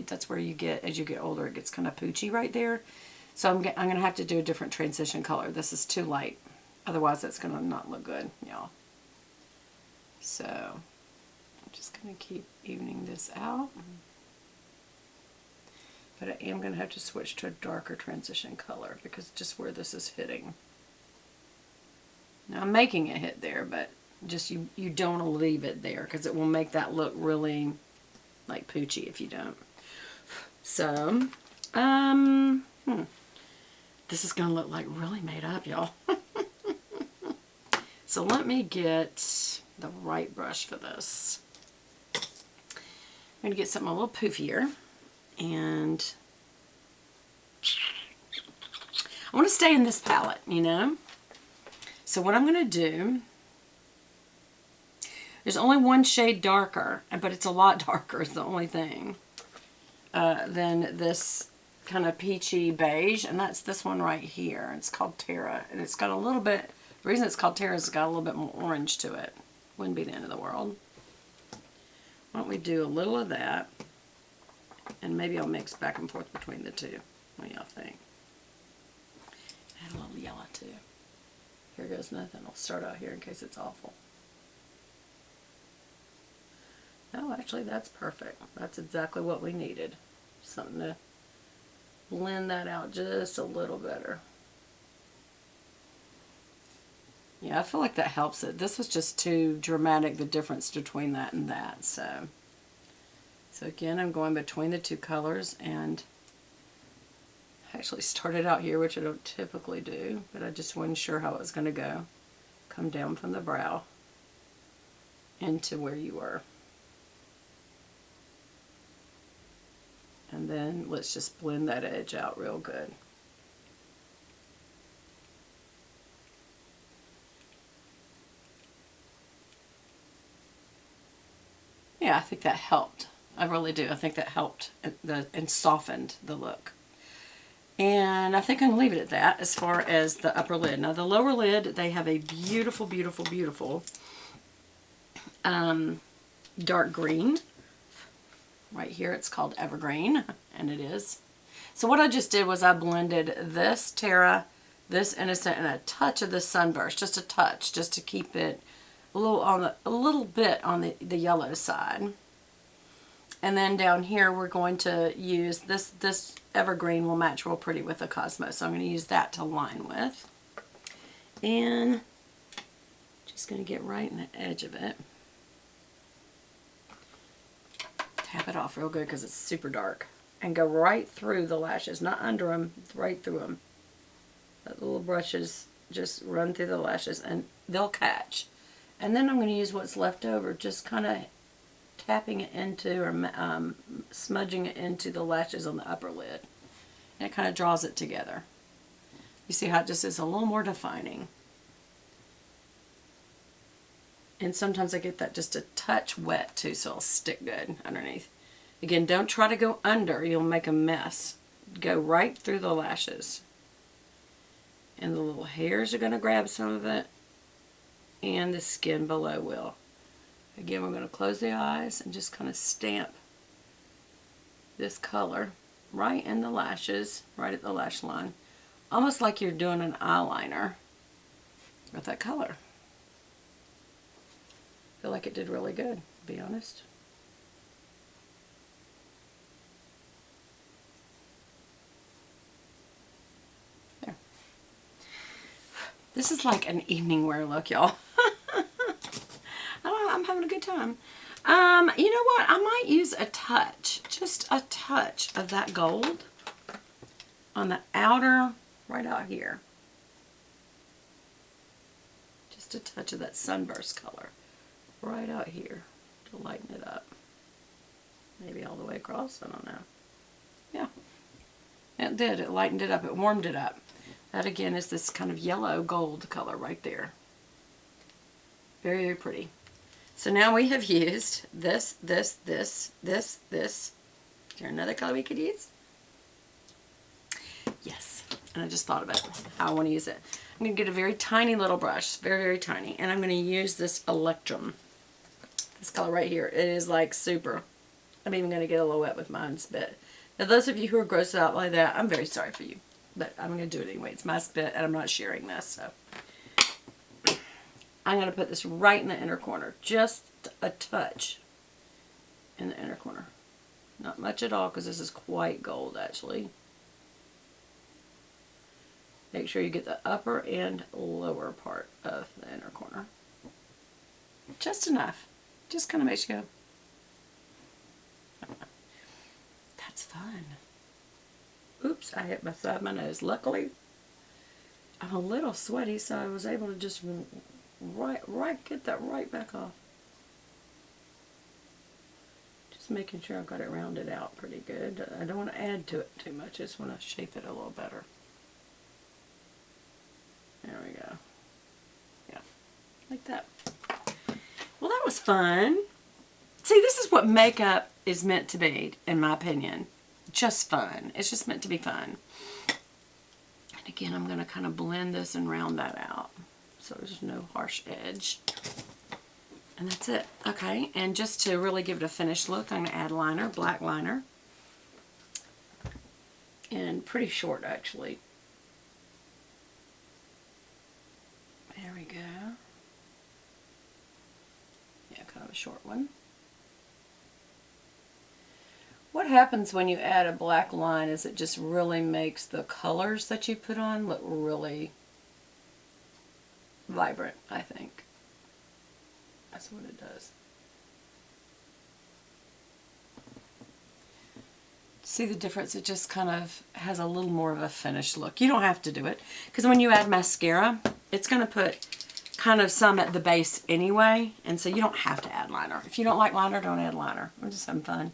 light. That's where you get, as you get older, it gets kind of poochy right there. So I'm going to have to do a different transition color. This is too light. Otherwise, it's going to not look good, y'all. So I'm just going to keep evening this out. But I am going to have to switch to a darker transition color because just where this is hitting. Now I'm making it hit there, but just you don't want to leave it there because it will make that look really like poochy if you don't. So, this is going to look like really made up, y'all. So let me get the right brush for this. I'm going to get something a little poofier. And I want to stay in this palette, you know. So what I'm going to do, there's only one shade darker, but it's a lot darker is the only thing, than this kind of peachy beige, and that's this one right here. It's called Terra, and it's got a little bit, the reason it's called Terra is it's got a little bit more orange to it. Wouldn't be the end of the world. Why don't we do a little of that? And maybe I'll mix back and forth between the two. What do y'all think? Add a little yellow too. Here goes nothing. I'll start out here in case it's awful. No, actually that's perfect. That's exactly what we needed. Something to blend that out just a little better. Yeah, I feel like that helps it. This was just too dramatic, the difference between that and that. So again, I'm going between the two colors, and I actually started out here, which I don't typically do, but I just wasn't sure how it was going to go. Come down from the brow into where you were. And then let's just blend that edge out real good. Yeah, I think that helped. I really do. I think that helped and softened the look. And I think I'm going to leave it at that as far as the upper lid. Now the lower lid, they have a beautiful, beautiful, beautiful dark green. Right here it's called Evergreen, and it is. So what I just did was I blended this Terra, this Innocent, and a touch of this Sunburst, just a touch, just to keep it a little bit on the yellow side. And then down here we're going to use this Evergreen will match real pretty with the Cosmos. So I'm going to use that to line with. And just going to get right in the edge of it. Tap it off real good because it's super dark. And go right through the lashes, not under them, right through them. That little brushes just run through the lashes and they'll catch. And then I'm going to use what's left over, just kind of tapping it into or smudging it into the lashes on the upper lid. And it kind of draws it together. You see how it just is a little more defining. And sometimes I get that just a touch wet too, so it'll stick good underneath. Again, don't try to go under, you'll make a mess. Go right through the lashes. And the little hairs are going to grab some of it. And the skin below will. Again, we're going to close the eyes and just kind of stamp this color right in the lashes, right at the lash line. Almost like you're doing an eyeliner with that color. I feel like it did really good, to be honest. There. This is like an evening wear look, y'all. I'm having a good time. You know what? I might use a touch, just a touch of that gold on the outer, right out here. Just a touch of that Sunburst color right out here to lighten it up. Maybe all the way across, I don't know. Yeah, it did. It lightened it up. It warmed it up. That again is this kind of yellow gold color right there. Very, very pretty. So now we have used this. Is there another color we could use? Yes. And I just thought about how I want to use it. I'm going to get a very tiny little brush. Very, very tiny. And I'm going to use this Electrum. This color right here. It is like super. I'm even going to get a little wet with mine spit. Now, those of you who are grossed out like that, I'm very sorry for you. But I'm going to do it anyway. It's my spit, and I'm not sharing this. So I'm going to put this right in the inner corner. Just a touch in the inner corner. Not much at all, because this is quite gold, actually. Make sure you get the upper and lower part of the inner corner. Just enough. Just kind of makes you go, that's fun. Oops, I hit my side of my nose. Luckily, I'm a little sweaty, so I was able to just get that right back off. Just making sure I've got it rounded out pretty good. I don't want to add to it too much. I just want to shape it a little better. There we go. Yeah, like that. Well, that was fun. See, this is what makeup is meant to be, in my opinion. Just fun. It's just meant to be fun. And again, I'm going to kind of blend this and round that out so there's no harsh edge. And that's it. Okay, and just to really give it a finished look, I'm going to add liner, black liner. And pretty short, actually. There we go. Yeah, kind of a short one. What happens when you add a black line is it just really makes the colors that you put on look really vibrant, I think. That's what it does. See the difference? It just kind of has a little more of a finished look. You don't have to do it, because when you add mascara, it's going to put kind of some at the base anyway, and so you don't have to add liner. If you don't like liner, don't add liner. I'm just having fun.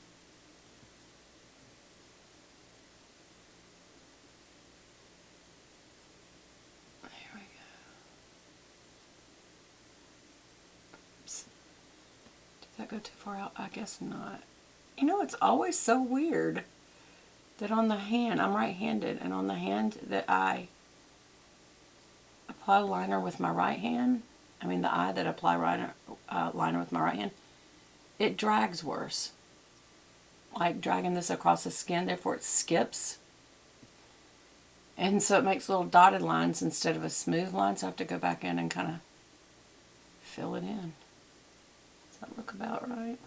Go too far out? I guess not. You know, it's always so weird that on the hand, I'm right-handed, and on the hand that I apply liner with my right hand, I mean the eye that I apply liner with my right hand, it drags worse. Like dragging this across the skin, therefore it skips. And so it makes little dotted lines instead of a smooth line, so I have to go back in and kind of fill it in. That look about right?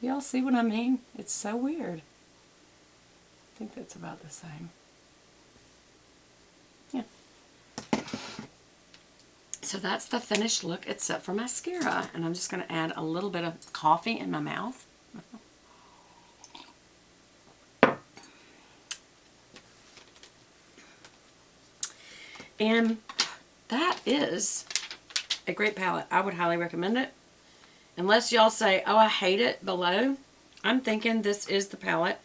Y'all see what I mean? It's so weird. I think that's about the same. Yeah. So that's the finished look except for mascara. And I'm just going to add a little bit of coffee in my mouth. And that is a great palette. I would highly recommend it. Unless y'all say, oh, I hate it below, I'm thinking this is the palette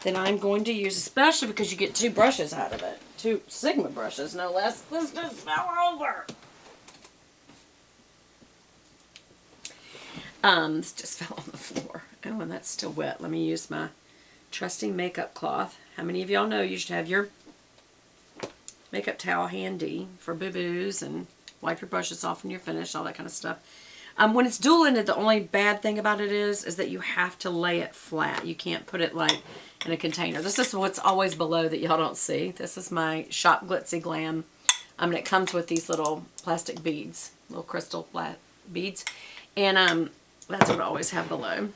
that I'm going to use, especially because you get 2 brushes out of it. 2 Sigma brushes, no less. This just fell over. This just fell on the floor. Oh, and that's still wet. Let me use my trusty makeup cloth. How many of y'all know you should have your makeup towel handy for boo-boos and wipe your brushes off when you're finished, all that kind of stuff. When it's dual-ended, the only bad thing about it is that you have to lay it flat. You can't put it like in a container. This is what's always below that y'all don't see. This is my Shop Glitzy Glam. And it comes with these little plastic beads, little crystal flat beads. And that's what I always have below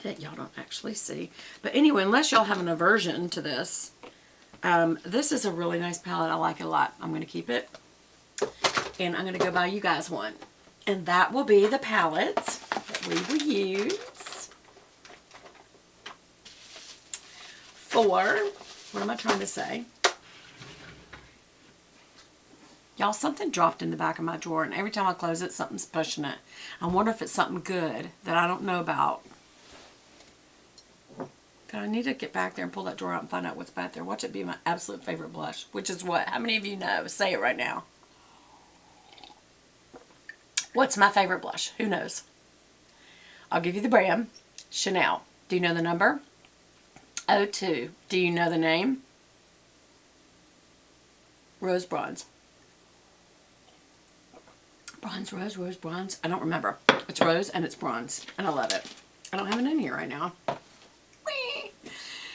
that y'all don't actually see. But anyway, unless y'all have an aversion to this, this is a really nice palette. I like it a lot. I'm going to keep it. And I'm going to go buy you guys one. And that will be the palette that we will use for, what am I trying to say? Y'all, something dropped in the back of my drawer, and every time I close it, something's pushing it. I wonder if it's something good that I don't know about. I need to get back there and pull that drawer out and find out what's back there. Watch it be my absolute favorite blush, which is what? How many of you know? Say it right now. What's my favorite blush? Who knows? I'll give you the brand. Chanel. Do you know the number? 02. Do you know the name? Rose Bronze. Bronze, rose, rose, bronze. I don't remember. It's rose and it's bronze. And I love it. I don't have it in here right now. Whee!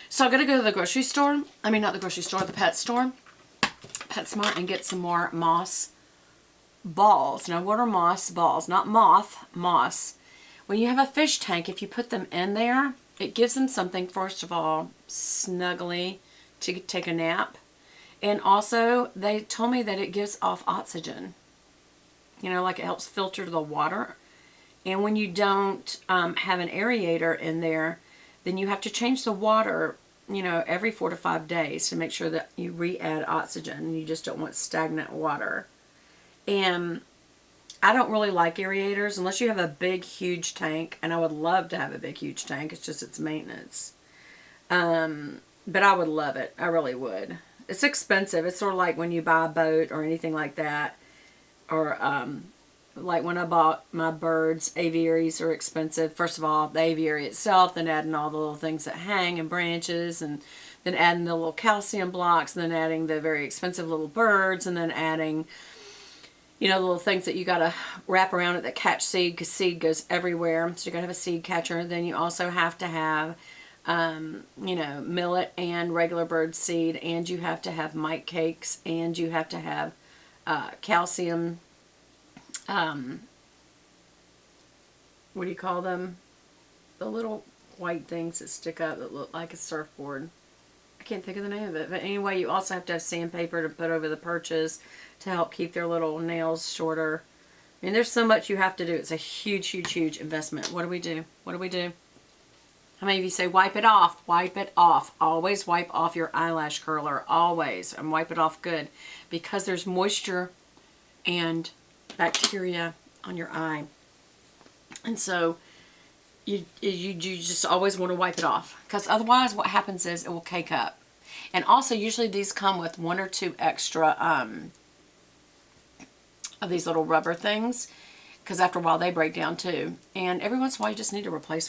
So I'm going to go to the grocery store. I mean, not the grocery store, the pet store. PetSmart, and get some more moss balls. Now, what are moss balls? Not moth, moss. When you have a fish tank, if you put them in there, it gives them something, first of all, snuggly to take a nap. And also, they told me that it gives off oxygen. You know, like it helps filter the water. And when you don't have an aerator in there, then you have to change the water, you know, every 4 to 5 days to make sure that you re-add oxygen. You just don't want stagnant water. And I don't really like aerators unless you have a big, huge tank. And I would love to have a big, huge tank. It's just its maintenance. But I would love it. I really would. It's expensive. It's sort of like when you buy a boat or anything like that. Or like when I bought my birds, aviaries are expensive. First of all, the aviary itself, then adding all the little things that hang and branches, and then adding the little calcium blocks, and then adding the very expensive little birds, and then adding, you know, the little things that you got to wrap around it that catch seed, because seed goes everywhere. So you got to have a seed catcher. Then you also have to have, you know, millet and regular bird seed, and you have to have mite cakes, and you have to have calcium, what do you call them? The little white things that stick up that look like a surfboard. I can't think of the name of it. But anyway, you also have to have sandpaper to put over the perches to help keep their little nails shorter. I mean, there's so much you have to do. It's a huge, huge, huge investment. What do we do? What do we do? How many of you say, wipe it off? Wipe it off. Always wipe off your eyelash curler. Always. And wipe it off good. Because there's moisture and bacteria on your eye. And so you just always want to wipe it off. Because otherwise what happens is it will cake up. And also usually these come with 1 or 2 extra of these little rubber things. Because after a while they break down too. And every once in a while you just need to replace